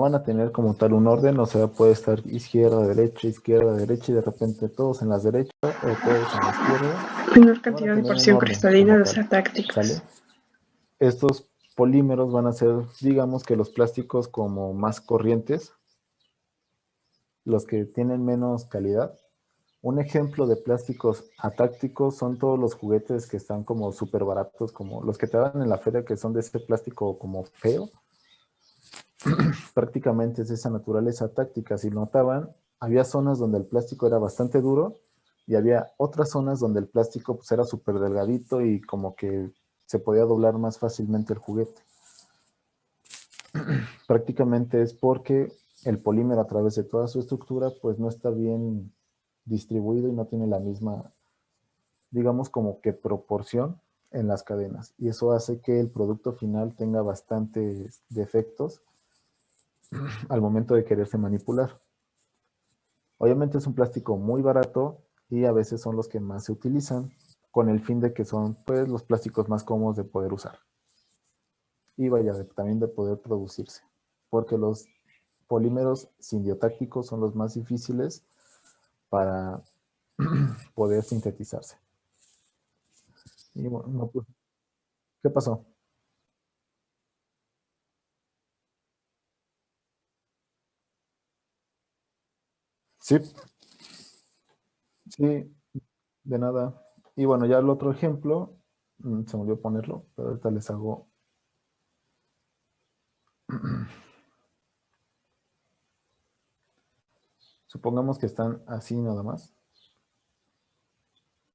van a tener como tal un orden, o sea, puede estar izquierda, derecha, y de repente todos en las derechas o todos en la izquierda. Menor Van a cantidad de tener un porción orden cristalina como de tal, ser tácticos. ¿sale? Estos polímeros van a ser, digamos que los plásticos como más corrientes, los que tienen menos calidad. Un ejemplo de plásticos atácticos son todos los juguetes que están como súper baratos, como los que te dan en la feria, que son de ese plástico como feo. Prácticamente es esa naturaleza táctica. Si notaban, había zonas donde el plástico era bastante duro y había otras zonas donde el plástico pues, era súper delgadito y como que se podía doblar más fácilmente el juguete. Prácticamente es porque el polímero a través de toda su estructura pues no está bien distribuido y no tiene la misma, digamos, como que proporción en las cadenas. Y eso hace que el producto final tenga bastantes defectos al momento de quererse manipular. Obviamente es un plástico muy barato y a veces son los que más se utilizan con el fin de que son pues los plásticos más cómodos de poder usar. Y vaya, también de poder producirse. Porque los polímeros sindiotácticos son los más difíciles para poder sintetizarse. Y bueno, no, pues, ¿qué pasó? Sí, sí, de nada. Y bueno, ya el otro ejemplo, se me olvidó ponerlo, pero ahorita les hago. Supongamos que están así nada más,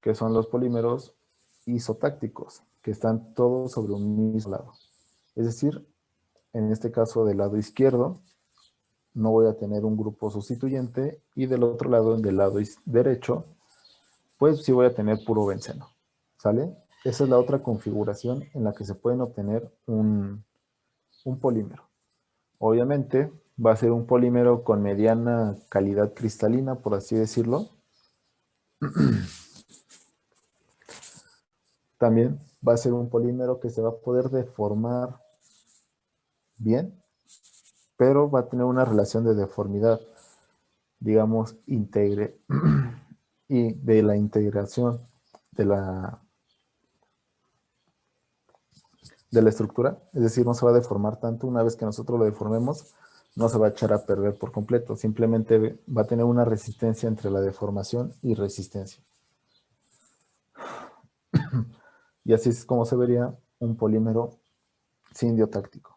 que son los polímeros isotácticos, que están todos sobre un mismo lado. Es decir, en este caso del lado izquierdo, no voy a tener un grupo sustituyente y del otro lado, del lado derecho, pues sí voy a tener puro benceno. ¿Sale? Esa es la otra configuración en la que se pueden obtener un polímero. Obviamente va a ser un polímero con mediana calidad cristalina, por así decirlo. También va a ser un polímero que se va a poder deformar bien, pero va a tener una relación de deformidad, digamos, integre y de la integración de la estructura, es decir, no se va a deformar tanto. Una vez que nosotros lo deformemos, no se va a echar a perder por completo, simplemente va a tener una resistencia entre la deformación y resistencia. Y así es como se vería un polímero sindiotáctico.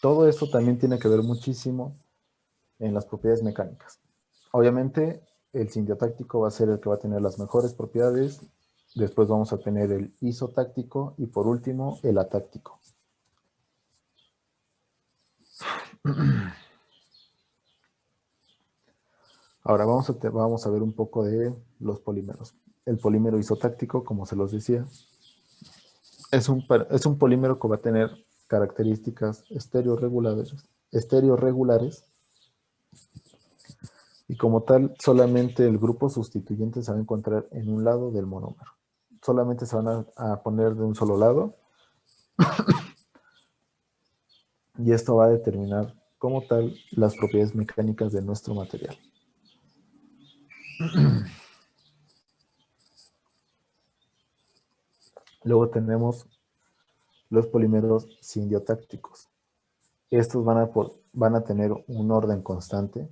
Todo esto también tiene que ver muchísimo en las propiedades mecánicas. Obviamente, el sindiotáctico va a ser el que va a tener las mejores propiedades. Después vamos a tener el isotáctico y por último, el atáctico. Ahora vamos a ver un poco de los polímeros. El polímero isotáctico, como se los decía, es un polímero que va a tener características estereorregulares y como tal, solamente el grupo sustituyente se va a encontrar en un lado del monómero. Solamente se van a poner de un solo lado y esto va a determinar como tal las propiedades mecánicas de nuestro material. Luego tenemos los polímeros sindiotácticos. Estos van a tener un orden constante.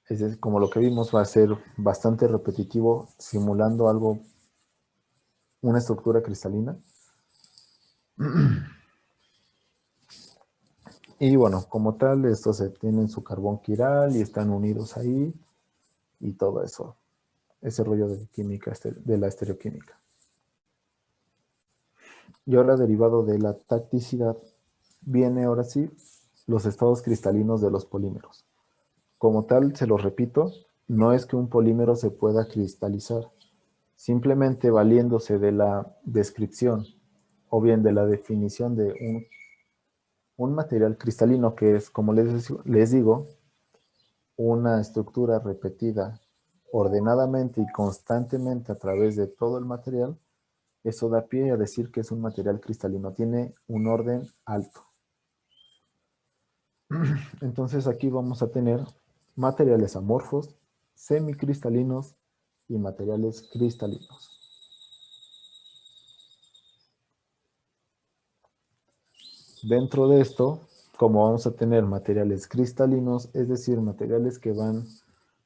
Es decir, como lo que vimos, va a ser bastante repetitivo, simulando algo, una estructura cristalina. Y bueno, como tal, estos tienen su carbón quiral y están unidos ahí y todo eso. Ese rollo de química, de la estereoquímica. Y ahora, derivado de la tacticidad, viene ahora sí los estados cristalinos de los polímeros. Como tal, se los repito, no es que un polímero se pueda cristalizar, simplemente valiéndose de la descripción o bien de la definición de un material cristalino, que es, como les digo, una estructura repetida ordenadamente y constantemente a través de todo el material. Eso da pie a decir que es un material cristalino, tiene un orden alto. Entonces aquí vamos a tener materiales amorfos, semicristalinos y materiales cristalinos. Dentro de esto, como vamos a tener materiales cristalinos, es decir, materiales que van,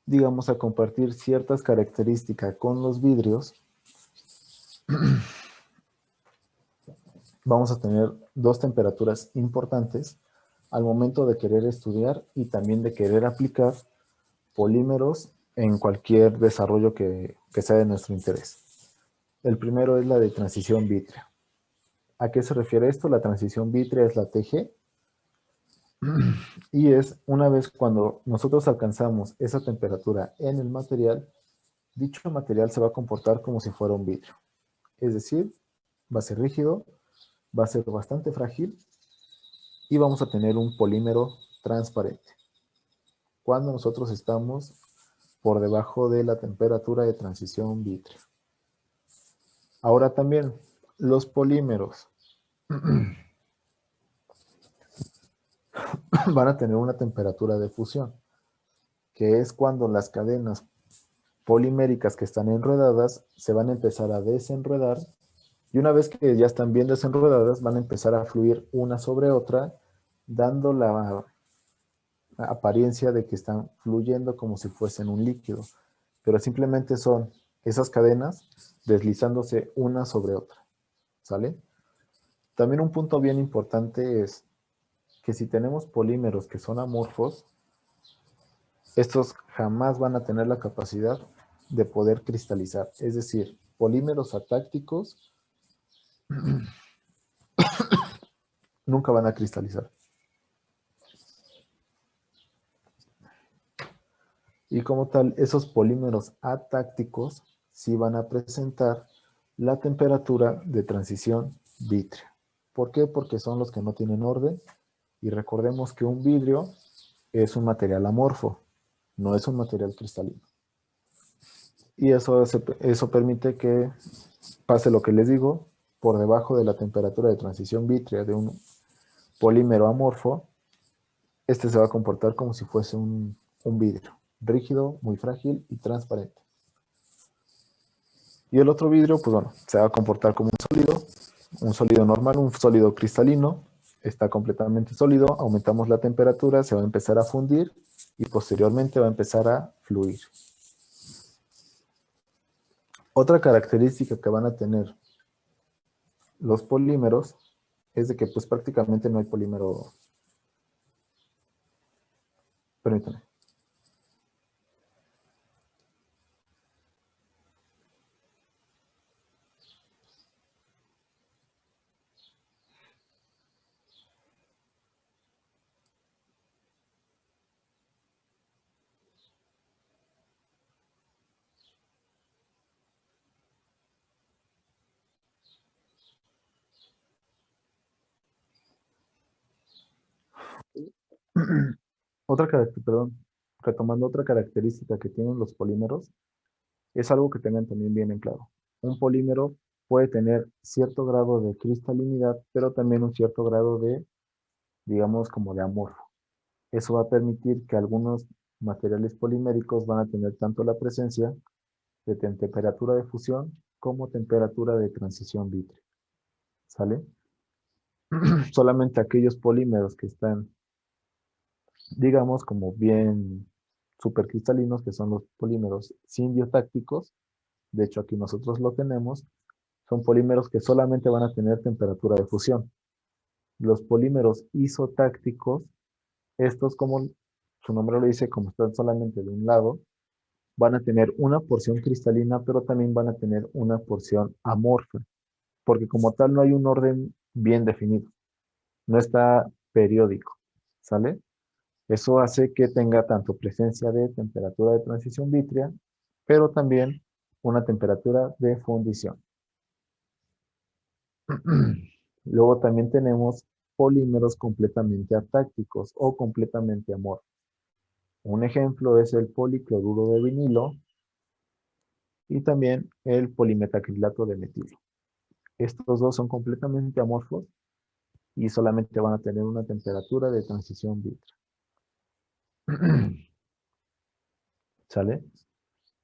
digamos, a compartir ciertas características con los vidrios, vamos a tener dos temperaturas importantes al momento de querer estudiar y también de querer aplicar polímeros en cualquier desarrollo que sea de nuestro interés. El primero es la de transición vítrea. ¿A qué se refiere esto? La transición vítrea es la TG y es una vez cuando nosotros alcanzamos esa temperatura en el material, dicho material se va a comportar como si fuera un vidrio. Es decir, va a ser rígido, va a ser bastante frágil y vamos a tener un polímero transparente. Cuando nosotros estamos por debajo de la temperatura de transición vítrea. Ahora también, los polímeros van a tener una temperatura de fusión, que es cuando las cadenas poliméricas que están enredadas se van a empezar a desenredar y una vez que ya están bien desenredadas van a empezar a fluir una sobre otra, dando la apariencia de que están fluyendo como si fuesen un líquido, pero simplemente son esas cadenas deslizándose una sobre otra, ¿sale? También un punto bien importante es que si tenemos polímeros que son amorfos, estos jamás van a tener la capacidad de poder cristalizar. Es decir, polímeros atácticos nunca van a cristalizar. Y como tal, esos polímeros atácticos sí van a presentar la temperatura de transición vítrea. ¿Por qué? Porque son los que no tienen orden. Y recordemos que un vidrio es un material amorfo, no es un material cristalino. Y eso permite que pase lo que les digo, por debajo de la temperatura de transición vítrea de un polímero amorfo, este se va a comportar como si fuese un vidrio, rígido, muy frágil y transparente. Y el otro vidrio, pues bueno, se va a comportar como un sólido normal, un sólido cristalino, está completamente sólido, aumentamos la temperatura, se va a empezar a fundir y posteriormente va a empezar a fluir. Otra característica que van a tener los polímeros es de que pues prácticamente no hay polímero. Permítame. Perdón, retomando otra característica que tienen los polímeros, es algo que tengan también bien en claro. Un polímero puede tener cierto grado de cristalinidad, pero también un cierto grado de, digamos, como de amorfo. Eso va a permitir que algunos materiales poliméricos van a tener tanto la presencia de temperatura de fusión como temperatura de transición vítrea. ¿Sale? Solamente aquellos polímeros que están, digamos, como bien supercristalinos, que son los polímeros simbiotácticos, de hecho aquí nosotros lo tenemos, son polímeros que solamente van a tener temperatura de fusión. Los polímeros isotácticos, estos como su nombre lo dice, como están solamente de un lado, van a tener una porción cristalina, pero también van a tener una porción amorfa, porque como tal no hay un orden bien definido, no está periódico, ¿sale? Eso hace que tenga tanto presencia de temperatura de transición vítrea, pero también una temperatura de fundición. Luego también tenemos polímeros completamente atácticos o completamente amorfos. Un ejemplo es el policloruro de vinilo y también el polimetacrilato de metilo. Estos dos son completamente amorfos y solamente van a tener una temperatura de transición vítrea. ¿Sale?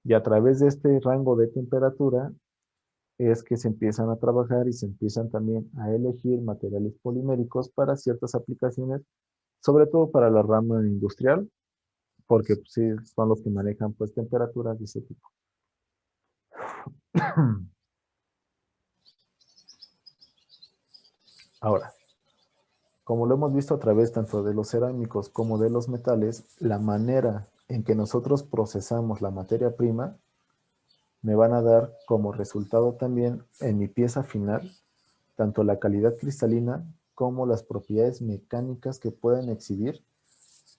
Y a través de este rango de temperatura es que se empiezan a trabajar y se empiezan también a elegir materiales poliméricos para ciertas aplicaciones, sobre todo para la rama industrial, porque pues, sí, son los que manejan pues temperaturas de ese tipo. Ahora, como lo hemos visto a través tanto de los cerámicos como de los metales, la manera en que nosotros procesamos la materia prima me van a dar como resultado también en mi pieza final tanto la calidad cristalina como las propiedades mecánicas que pueden exhibir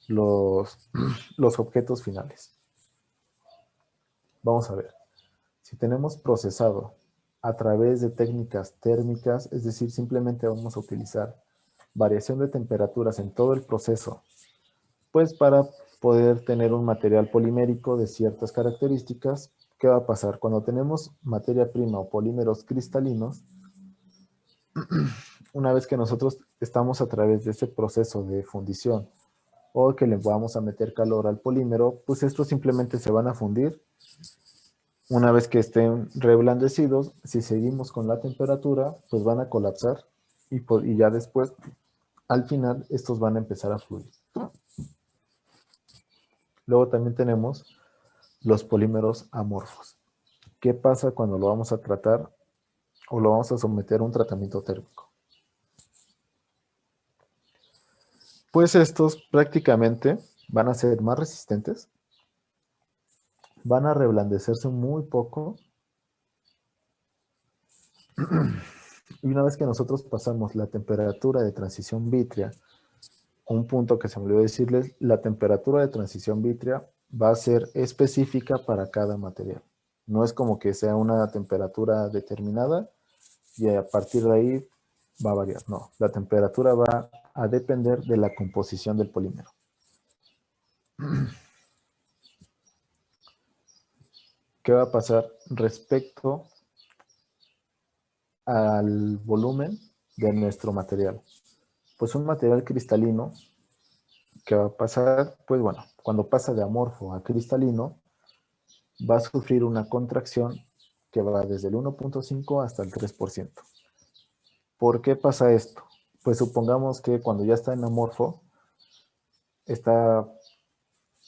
los, los objetos finales. Vamos a ver, si tenemos procesado a través de técnicas térmicas, es decir, simplemente vamos a utilizar variación de temperaturas en todo el proceso, pues para poder tener un material polimérico de ciertas características. ¿Qué va a pasar? Cuando tenemos materia prima o polímeros cristalinos, una vez que nosotros estamos a través de ese proceso de fundición o que le vamos a meter calor al polímero, pues estos simplemente se van a fundir. Una vez que estén reblandecidos, si seguimos con la temperatura, pues van a colapsar y ya después, al final, estos van a empezar a fluir. Luego también tenemos los polímeros amorfos. ¿Qué pasa cuando lo vamos a tratar o lo vamos a someter a un tratamiento térmico? Pues estos prácticamente van a ser más resistentes, van a reblandecerse muy poco y una vez que nosotros pasamos la temperatura de transición vítrea, un punto que se me olvidó decirles, la temperatura de transición vítrea va a ser específica para cada material. No es como que sea una temperatura determinada y a partir de ahí va a variar. No, la temperatura va a depender de la composición del polímero. ¿Qué va a pasar respecto al volumen de nuestro material? Pues un material cristalino, ¿qué va a pasar? Pues bueno, cuando pasa de amorfo a cristalino, va a sufrir una contracción que va desde el 1.5 hasta el 3%. ¿Por qué pasa esto? Pues supongamos que cuando ya está en amorfo, está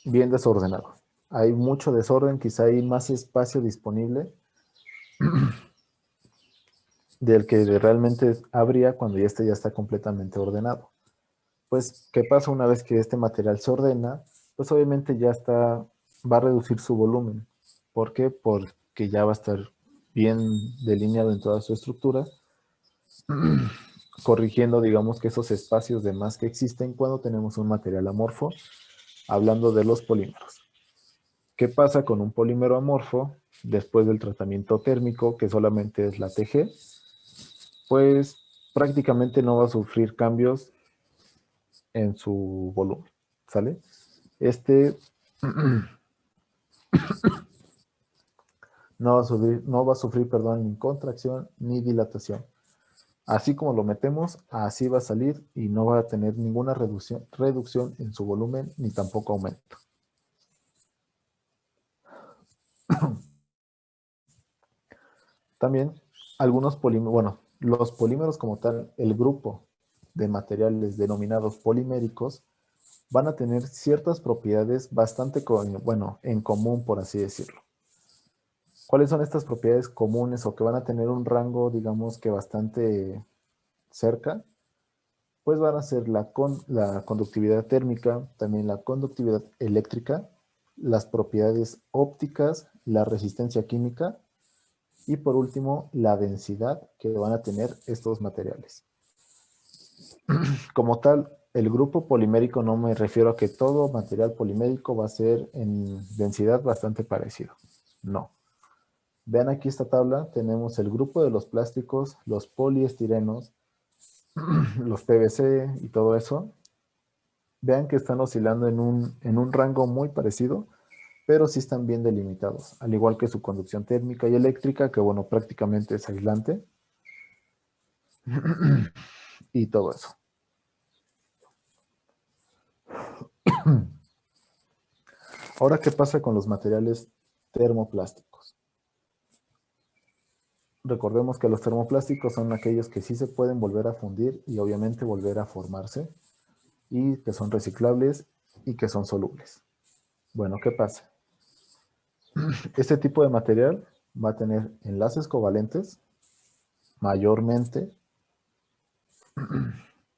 bien desordenado. Hay mucho desorden, quizá hay más espacio disponible del que realmente habría cuando ya está completamente ordenado. Pues, ¿qué pasa una vez que este material se ordena? Pues obviamente ya está, va a reducir su volumen. ¿Por qué? Porque ya va a estar bien delineado en toda su estructura, corrigiendo, digamos, que esos espacios de más que existen cuando tenemos un material amorfo, hablando de los polímeros. ¿Qué pasa con un polímero amorfo después del tratamiento térmico, que solamente es la TG? Pues prácticamente no va a sufrir cambios en su volumen, ¿sale? Este no va a sufrir, perdón, ni contracción ni dilatación. Así como lo metemos, así va a salir y no va a tener ninguna reducción en su volumen ni tampoco aumento. También algunos polímeros, bueno, los polímeros como tal, el grupo de materiales denominados poliméricos van a tener ciertas propiedades bastante, bueno, en común, por así decirlo. ¿Cuáles son estas propiedades comunes o que van a tener un rango, digamos que bastante cerca? Pues van a ser la conductividad térmica, también la conductividad eléctrica, las propiedades ópticas, la resistencia química y por último la densidad que van a tener estos materiales. Como tal, el grupo polimérico no me refiero a que todo material polimérico va a ser en densidad bastante parecido. No. Vean aquí esta tabla, tenemos el grupo de los plásticos, los poliestirenos, los PVC y todo eso. Vean que están oscilando en un rango muy parecido, pero sí están bien delimitados, al igual que su conducción térmica y eléctrica, que bueno, prácticamente es aislante, y todo eso. Ahora, ¿qué pasa con los materiales termoplásticos? Recordemos que los termoplásticos son aquellos que sí se pueden volver a fundir y obviamente volver a formarse, y que son reciclables y que son solubles. Bueno, ¿qué pasa? Este tipo de material va a tener enlaces covalentes, mayormente,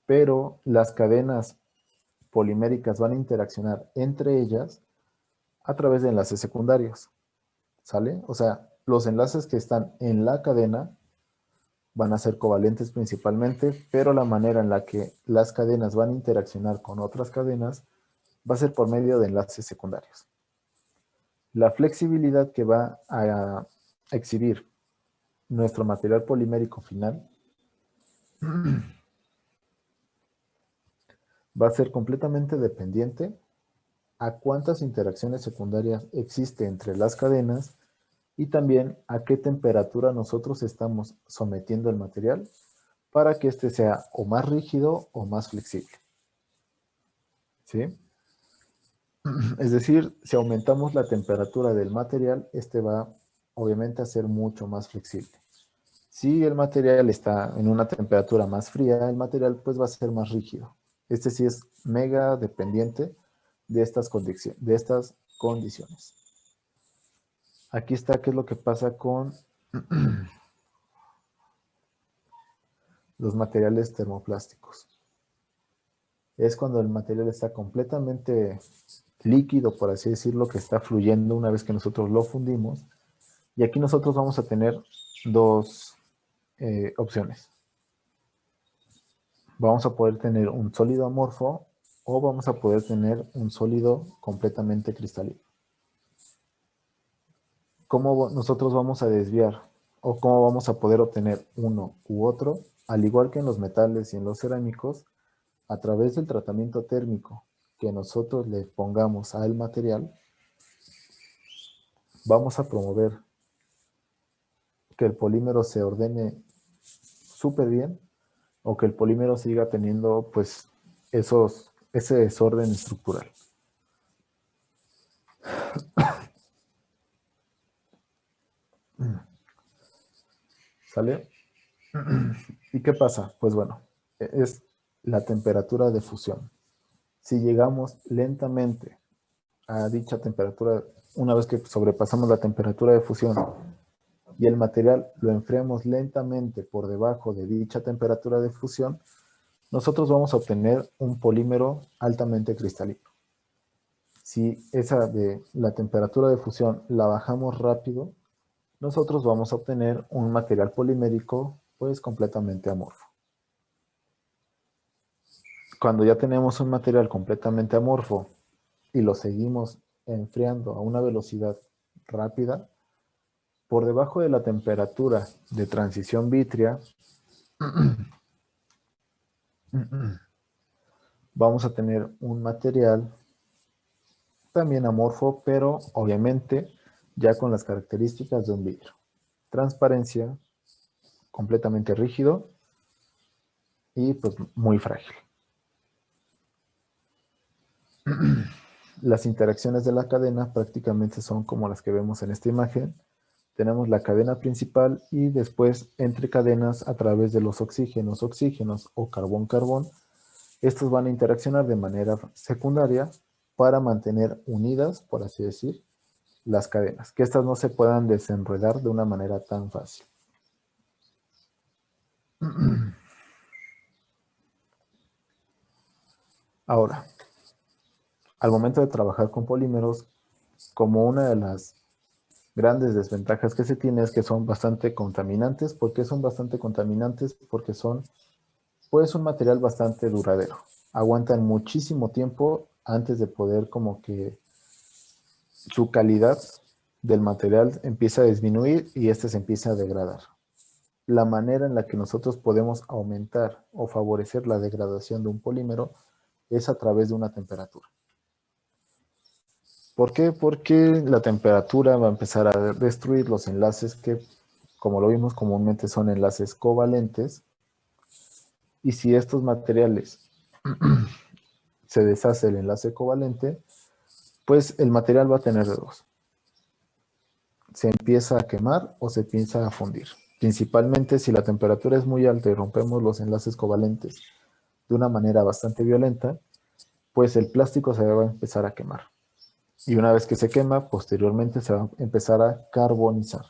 pero las cadenas poliméricas van a interaccionar entre ellas a través de enlaces secundarios, ¿sale? O sea, los enlaces que están en la cadena van a ser covalentes principalmente, pero la manera en la que las cadenas van a interaccionar con otras cadenas va a ser por medio de enlaces secundarios. La flexibilidad que va a exhibir nuestro material polimérico final va a ser completamente dependiente a cuántas interacciones secundarias existe entre las cadenas y también a qué temperatura nosotros estamos sometiendo el material para que éste sea o más rígido o más flexible. ¿Sí? Es decir, si aumentamos la temperatura del material, este va obviamente a ser mucho más flexible. Si el material está en una temperatura más fría, el material pues va a ser más rígido. Este sí es mega dependiente de estas condiciones. Aquí está qué es lo que pasa con los materiales termoplásticos. Es cuando el material está completamente líquido, por así decirlo, que está fluyendo una vez que nosotros lo fundimos. Y aquí nosotros vamos a tener dos opciones. Vamos a poder tener un sólido amorfo o vamos a poder tener un sólido completamente cristalino. ¿Cómo nosotros vamos a desviar o cómo vamos a poder obtener uno u otro? Al igual que en los metales y en los cerámicos, a través del tratamiento térmico que nosotros le pongamos al material, vamos a promover que el polímero se ordene súper bien o que el polímero siga teniendo pues ese desorden estructural. ¿Sale? ¿Y qué pasa? Pues bueno, es la temperatura de fusión. Si llegamos lentamente a dicha temperatura, una vez que sobrepasamos la temperatura de fusión y el material lo enfriamos lentamente por debajo de dicha temperatura de fusión, nosotros vamos a obtener un polímero altamente cristalino. Si esa de la temperatura de fusión la bajamos rápido, nosotros vamos a obtener un material polimérico pues completamente amorfo. Cuando ya tenemos un material completamente amorfo y lo seguimos enfriando a una velocidad rápida, por debajo de la temperatura de transición vítrea, vamos a tener un material también amorfo, pero obviamente ya con las características de un vidrio. Transparencia, completamente rígido y pues muy frágil. Las interacciones de la cadena prácticamente son como las que vemos en esta imagen. Tenemos la cadena principal y después entre cadenas a través de los oxígenos o carbón-carbón. Estos van a interaccionar de manera secundaria para mantener unidas, por así decir, las cadenas, que estas no se puedan desenredar de una manera tan fácil. Ahora, al momento de trabajar con polímeros, como una de las grandes desventajas que se tiene es que son bastante contaminantes. ¿Por qué son bastante contaminantes? Porque son pues un material bastante duradero. Aguantan muchísimo tiempo antes de poder como que su calidad del material empieza a disminuir y este se empieza a degradar. La manera en la que nosotros podemos aumentar o favorecer la degradación de un polímero es a través de una temperatura. ¿Por qué? Porque la temperatura va a empezar a destruir los enlaces que, como lo vimos comúnmente, son enlaces covalentes. Y si estos materiales se deshace el enlace covalente, Pues el material va a tener de dos. Se empieza a quemar o se empieza a fundir. Principalmente si la temperatura es muy alta y rompemos los enlaces covalentes de una manera bastante violenta, pues el plástico se va a empezar a quemar. Y una vez que se quema, posteriormente se va a empezar a carbonizar.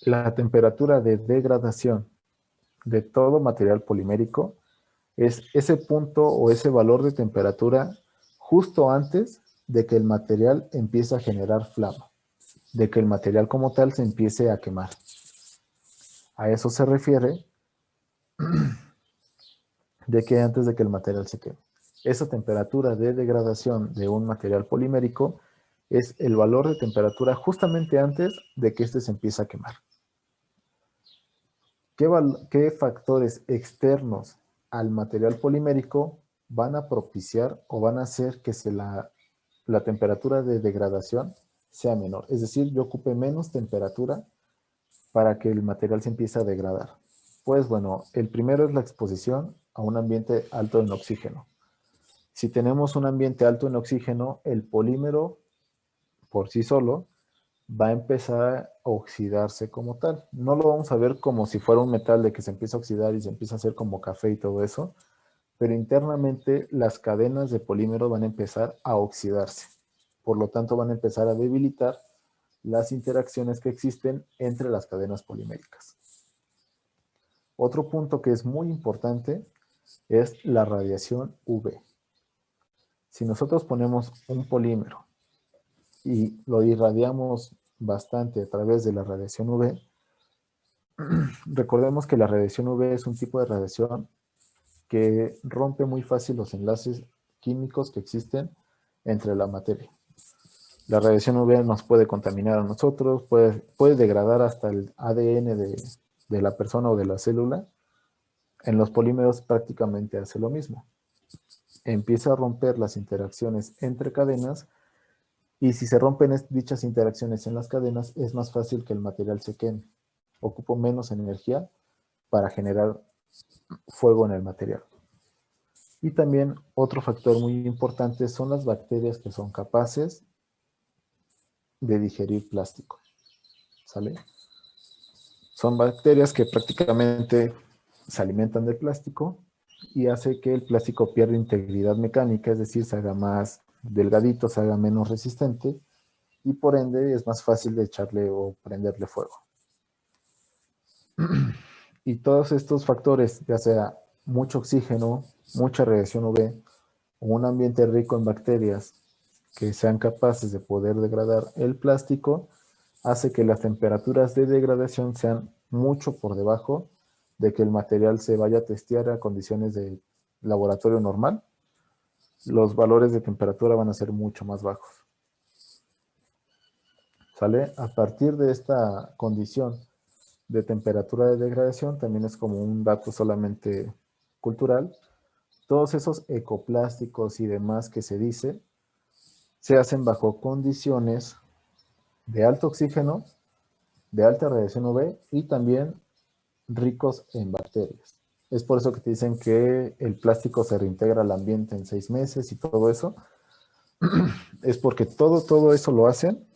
La temperatura de degradación de todo material polimérico es ese punto o ese valor de temperatura justo antes de que el material empiece a generar flama, de que el material como tal se empiece a quemar. A eso se refiere de que antes de que el material se queme. Esa temperatura de degradación de un material polimérico es el valor de temperatura justamente antes de que éste se empiece a quemar. ¿Qué factores externos al material polimérico van a propiciar o van a hacer que la temperatura de degradación sea menor? Es decir, yo ocupe menos temperatura para que el material se empiece a degradar. Pues bueno, el primero es la exposición a un ambiente alto en oxígeno. Si tenemos un ambiente alto en oxígeno, el polímero por sí solo va a empezar a oxidarse como tal. No lo vamos a ver como si fuera un metal de que se empieza a oxidar y se empieza a hacer como café y todo eso, pero internamente las cadenas de polímero van a empezar a oxidarse. Por lo tanto, van a empezar a debilitar las interacciones que existen entre las cadenas poliméricas. Otro punto que es muy importante es la radiación UV. Si nosotros ponemos un polímero y lo irradiamos bastante a través de la radiación UV, recordemos que la radiación UV es un tipo de radiación que rompe muy fácil los enlaces químicos que existen entre la materia. La radiación UV nos puede contaminar a nosotros, puede degradar hasta el ADN de la persona o de la célula. En los polímeros prácticamente hace lo mismo. Empieza a romper las interacciones entre cadenas y si se rompen dichas interacciones en las cadenas es más fácil que el material se queme. Ocupa menos energía para generar fuego en el material. Y también otro factor muy importante son las bacterias que son capaces de digerir plástico. ¿Sale? Son bacterias que prácticamente se alimentan del plástico y hace que el plástico pierda integridad mecánica, es decir, se haga más delgadito, se haga menos resistente y por ende es más fácil de echarle o prenderle fuego. Y todos estos factores, ya sea mucho oxígeno, mucha radiación UV o un ambiente rico en bacterias que sean capaces de poder degradar el plástico, hace que las temperaturas de degradación sean mucho por debajo de que el material se vaya a testear a condiciones de laboratorio normal. Los valores de temperatura van a ser mucho más bajos. ¿Sale? A partir de esta condición de temperatura de degradación, también es como un dato solamente cultural, todos esos ecoplásticos y demás que se dice, se hacen bajo condiciones de alto oxígeno, de alta radiación UV y también ricos en bacterias. Es por eso que te dicen que el plástico se reintegra al ambiente en 6 meses y todo eso. Es porque todo eso lo hacen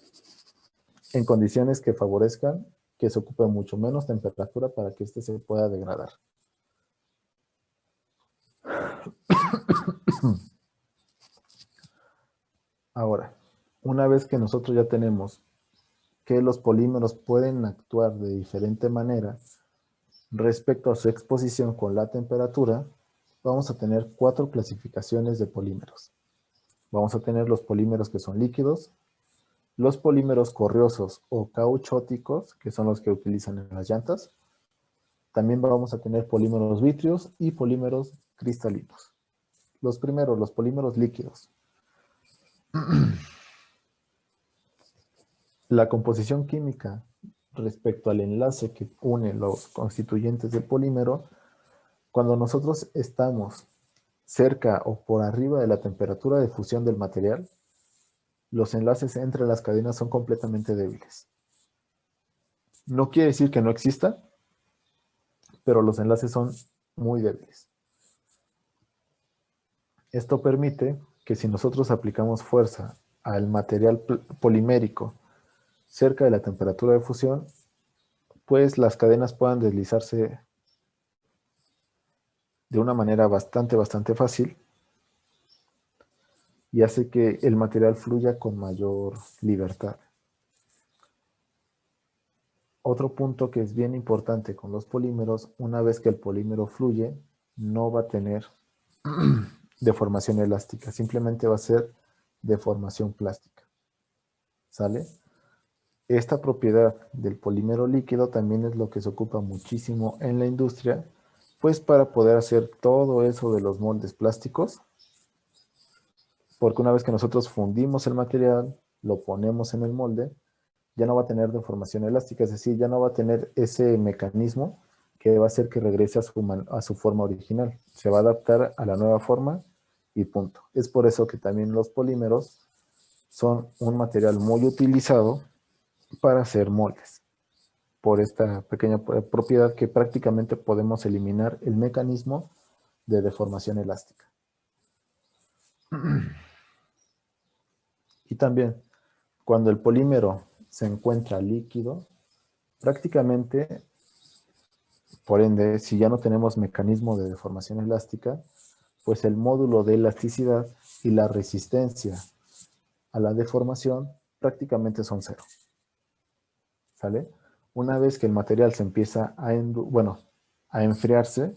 en condiciones que favorezcan que se ocupe mucho menos temperatura para que éste se pueda degradar. Ahora, una vez que nosotros ya tenemos que los polímeros pueden actuar de diferente manera respecto a su exposición con la temperatura, vamos a tener 4 clasificaciones de polímeros. Vamos a tener los polímeros que son líquidos, los polímeros corrosos o cauchóticos, que son los que utilizan en las llantas. También vamos a tener polímeros vítreos y polímeros cristalinos. Los primeros, los polímeros líquidos. La composición química respecto al enlace que une los constituyentes del polímero, cuando nosotros estamos cerca o por arriba de la temperatura de fusión del material, los enlaces entre las cadenas son completamente débiles. No quiere decir que no exista, pero los enlaces son muy débiles. Esto permite que si nosotros aplicamos fuerza al material polimérico cerca de la temperatura de fusión, pues las cadenas puedan deslizarse de una manera bastante fácil y hace que el material fluya con mayor libertad. Otro punto que es bien importante con los polímeros, una vez que el polímero fluye, no va a tener deformación elástica, simplemente va a ser deformación plástica. ¿Sale? Esta propiedad del polímero líquido también es lo que se ocupa muchísimo en la industria, pues para poder hacer todo eso de los moldes plásticos, porque una vez que nosotros fundimos el material, lo ponemos en el molde, ya no va a tener deformación elástica, es decir, ya no va a tener ese mecanismo que va a hacer que regrese a su forma original. Se va a adaptar a la nueva forma y punto. Es por eso que también los polímeros son un material muy utilizado para hacer moldes, por esta pequeña propiedad que prácticamente podemos eliminar el mecanismo de deformación elástica. Y también, cuando el polímero se encuentra líquido, prácticamente, por ende, si ya no tenemos mecanismo de deformación elástica, pues el módulo de elasticidad y la resistencia a la deformación prácticamente son cero. ¿Sale? Una vez que el material se empieza a enfriarse,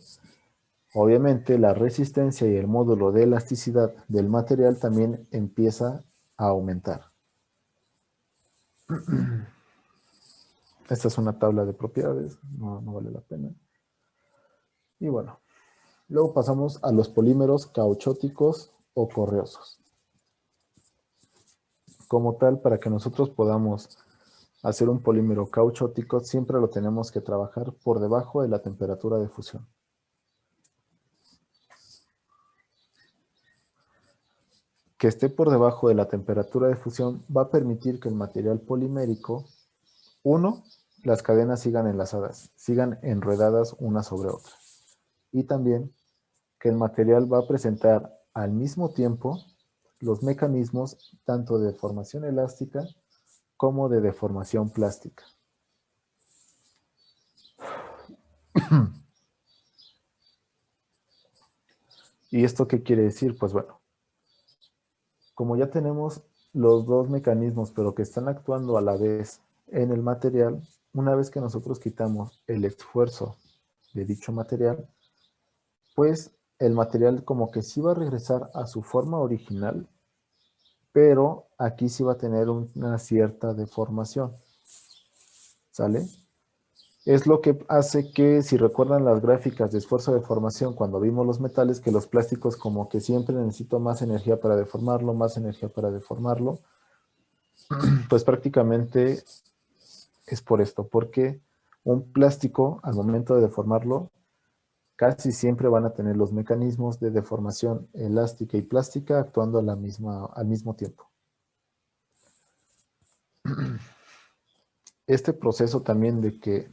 obviamente la resistencia y el módulo de elasticidad del material también empieza a aumentar. Esta es una tabla de propiedades, no vale la pena. Y bueno, luego pasamos a los polímeros cauchóticos o correosos. Como tal, para que nosotros podamos hacer un polímero cauchótico, siempre lo tenemos que trabajar por debajo de la temperatura de fusión. Que esté por debajo de la temperatura de fusión va a permitir que el material polimérico, uno, las cadenas sigan enlazadas, sigan enredadas una sobre otra. Y también que el material va a presentar al mismo tiempo los mecanismos tanto de deformación elástica como de deformación plástica. ¿Y esto qué quiere decir? Pues bueno, como ya tenemos los dos mecanismos, pero que están actuando a la vez en el material, una vez que nosotros quitamos el esfuerzo de dicho material, pues el material como que sí va a regresar a su forma original, pero aquí sí va a tener una cierta deformación. ¿Sale? Es lo que hace que, si recuerdan las gráficas de esfuerzo de deformación cuando vimos los metales, que los plásticos como que siempre necesito más energía para deformarlo, pues prácticamente es por esto, porque un plástico al momento de deformarlo casi siempre van a tener los mecanismos de deformación elástica y plástica actuando al mismo tiempo. Este proceso también de que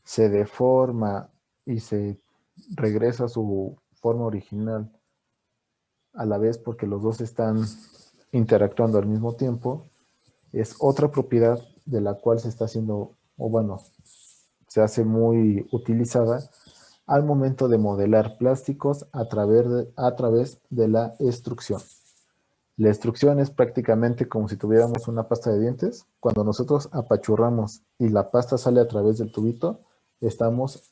se deforma y se regresa a su forma original a la vez porque los dos están interactuando al mismo tiempo, es otra propiedad de la cual se está haciendo, o bueno, se hace muy utilizada al momento de modelar plásticos a través de la extrusión. La extrusión es prácticamente como si tuviéramos una pasta de dientes. Cuando nosotros apachurramos y la pasta sale a través del tubito, estamos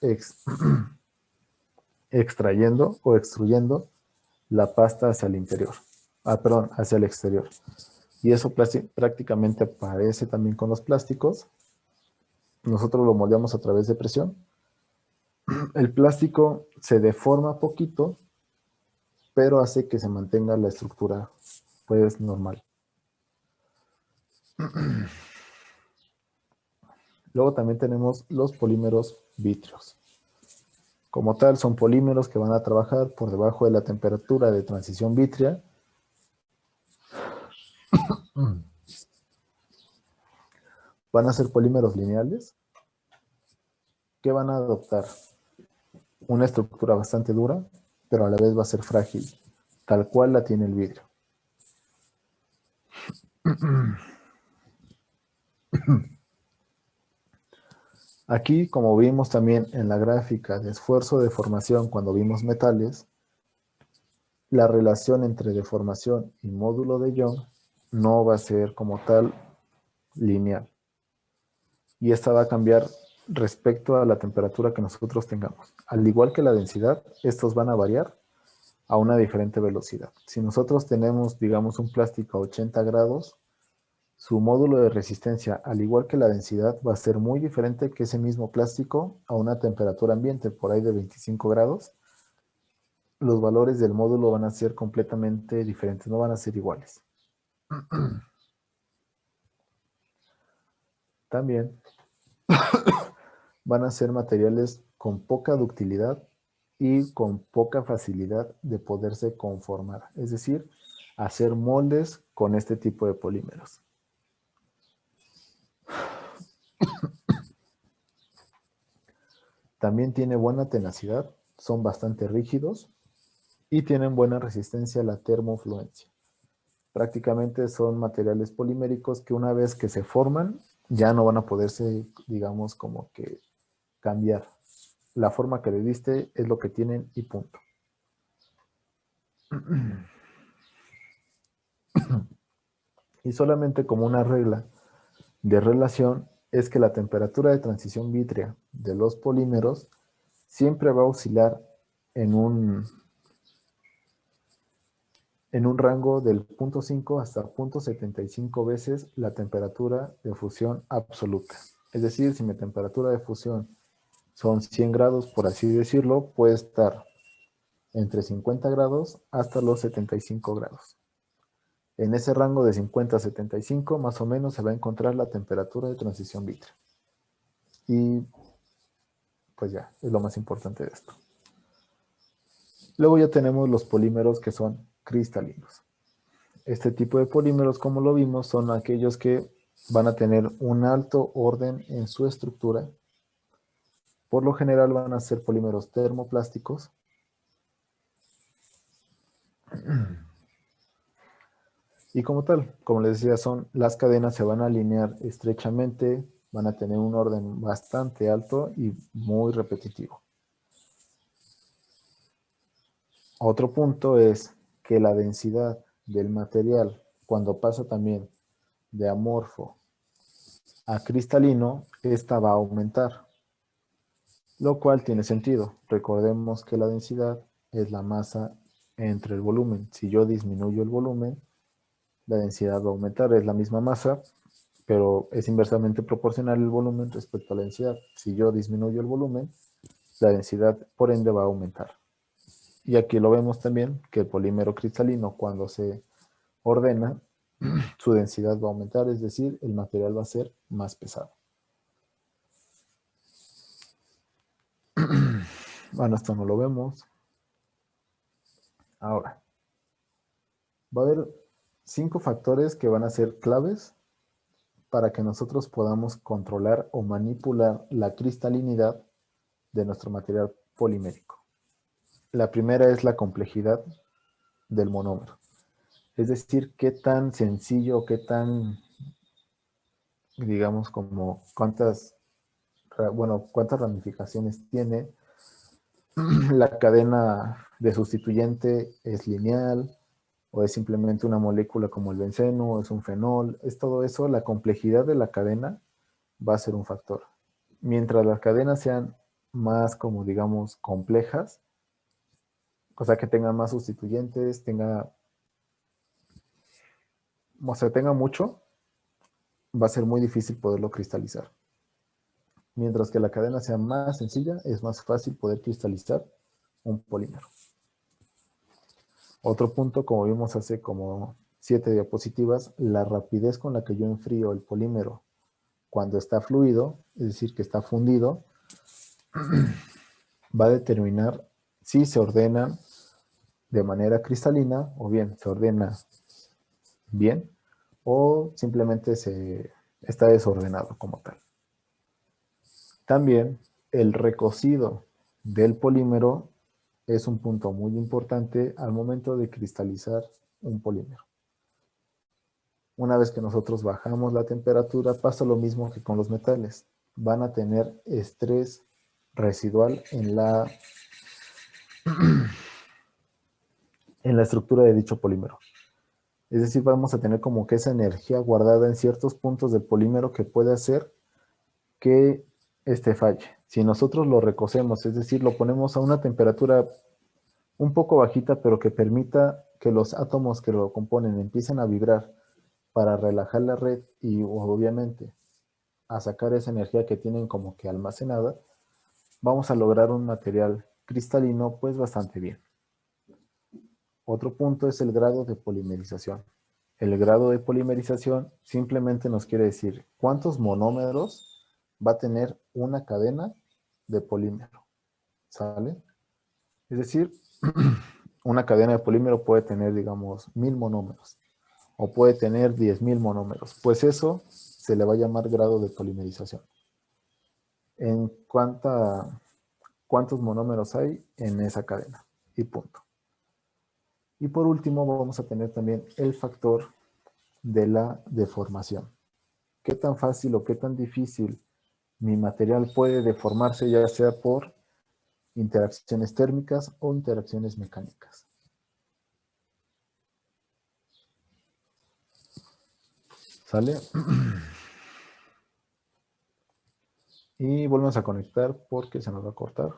extrayendo o extruyendo la pasta hacia el interior. Hacia el exterior. Y eso prácticamente aparece también con los plásticos. Nosotros lo moldeamos a través de presión. El plástico se deforma poquito, pero hace que se mantenga la estructura pues normal. Luego también tenemos los polímeros vítreos. Como tal, son polímeros que van a trabajar por debajo de la temperatura de transición vítrea. Van a ser polímeros lineales que van a adoptar una estructura bastante dura, pero a la vez va a ser frágil. tal cual la tiene el vidrio. Aquí, como vimos también en la gráfica de esfuerzo de deformación cuando vimos metales, la relación entre deformación y módulo de Young no va a ser como tal lineal. Y esta va a cambiar respecto a la temperatura que nosotros tengamos. Al igual que la densidad, estos van a variar a una diferente velocidad. Si nosotros tenemos, digamos, un plástico a 80 grados, su módulo de resistencia, al igual que la densidad, va a ser muy diferente que ese mismo plástico a una temperatura ambiente, por ahí de 25 grados. Los valores del módulo van a ser completamente diferentes, no van a ser iguales. También van a ser materiales con poca ductilidad y con poca facilidad de poderse conformar, es decir, hacer moldes con este tipo de polímeros. También tiene buena tenacidad, son bastante rígidos y tienen buena resistencia a la termofluencia. Prácticamente son materiales poliméricos que una vez que se forman, ya no van a poderse, digamos, como que cambiar. La forma que le diste es lo que tienen y punto. Y solamente como una regla de relación es que la temperatura de transición vítrea de los polímeros siempre va a oscilar en un rango del 0.5 hasta 0.75 veces la temperatura de fusión absoluta. Es decir, si mi temperatura de fusión son 100 grados, por así decirlo, puede estar entre 50 grados hasta los 75 grados. En ese rango de 50 a 75, más o menos, se va a encontrar la temperatura de transición vítrea. Y pues ya, es lo más importante de esto. Luego ya tenemos los polímeros que son cristalinos. Este tipo de polímeros, como lo vimos, son aquellos que van a tener un alto orden en su estructura. Por lo general van a ser polímeros termoplásticos. Y como tal, como les decía, las cadenas se van a alinear estrechamente, van a tener un orden bastante alto y muy repetitivo. Otro punto es que la densidad del material, cuando pasa también de amorfo a cristalino, esta va a aumentar, lo cual tiene sentido. Recordemos que la densidad es la masa entre el volumen. Si yo disminuyo el volumen, la densidad va a aumentar. Es la misma masa, pero es inversamente proporcional el volumen respecto a la densidad. Si yo disminuyo el volumen, la densidad por ende va a aumentar. Y aquí lo vemos también, que el polímero cristalino cuando se ordena, su densidad va a aumentar, es decir, el material va a ser más pesado. Bueno, esto no lo vemos. Ahora, va a haber 5 factores que van a ser claves para que nosotros podamos controlar o manipular la cristalinidad de nuestro material polimérico. La primera es la complejidad del monómero. Es decir, qué tan sencillo, qué tan, digamos, como cuántas ramificaciones tiene. La cadena de sustituyente es lineal o es simplemente una molécula como el benceno, o es un fenol. Es todo eso, la complejidad de la cadena va a ser un factor. Mientras las cadenas sean más, como digamos, complejas, o sea, que tengan más sustituyentes, tenga mucho, va a ser muy difícil poderlo cristalizar. Mientras que la cadena sea más sencilla, es más fácil poder cristalizar un polímero. Otro punto, como vimos hace como 7 diapositivas, la rapidez con la que yo enfrío el polímero cuando está fluido, es decir, que está fundido, va a determinar si se ordena de manera cristalina o bien se ordena bien o simplemente está desordenado como tal. También el recocido del polímero es un punto muy importante al momento de cristalizar un polímero. Una vez que nosotros bajamos la temperatura, pasa lo mismo que con los metales. Van a tener estrés residual en la estructura de dicho polímero. Es decir, vamos a tener como que esa energía guardada en ciertos puntos del polímero que puede hacer que este falle. Si nosotros lo recocemos, es decir, lo ponemos a una temperatura un poco bajita, pero que permita que los átomos que lo componen empiecen a vibrar para relajar la red y obviamente a sacar esa energía que tienen como que almacenada, vamos a lograr un material cristalino pues bastante bien. Otro punto es el grado de polimerización. El grado de polimerización simplemente nos quiere decir cuántos monómeros va a tener una cadena de polímero. ¿Sale? Es decir, una cadena de polímero puede tener, digamos, 1000 monómeros o puede tener 10.000 monómeros. Pues eso se le va a llamar grado de polimerización. En cuántos monómeros hay en esa cadena y punto. Y por último vamos a tener también el factor de la deformación. ¿Qué tan fácil o qué tan difícil mi material puede deformarse, ya sea por interacciones térmicas o interacciones mecánicas? ¿Sale? Y volvemos a conectar porque se nos va a cortar.